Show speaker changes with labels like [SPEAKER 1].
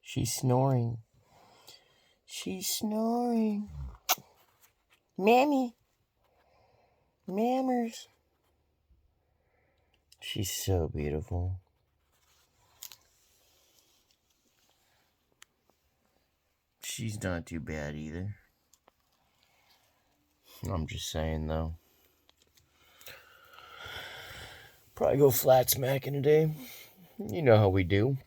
[SPEAKER 1] She's snoring. She's snoring. Mammy. Mammers. She's so beautiful. She's not too bad either. I'm just saying, though. Probably go flat smacking today. You know how we do.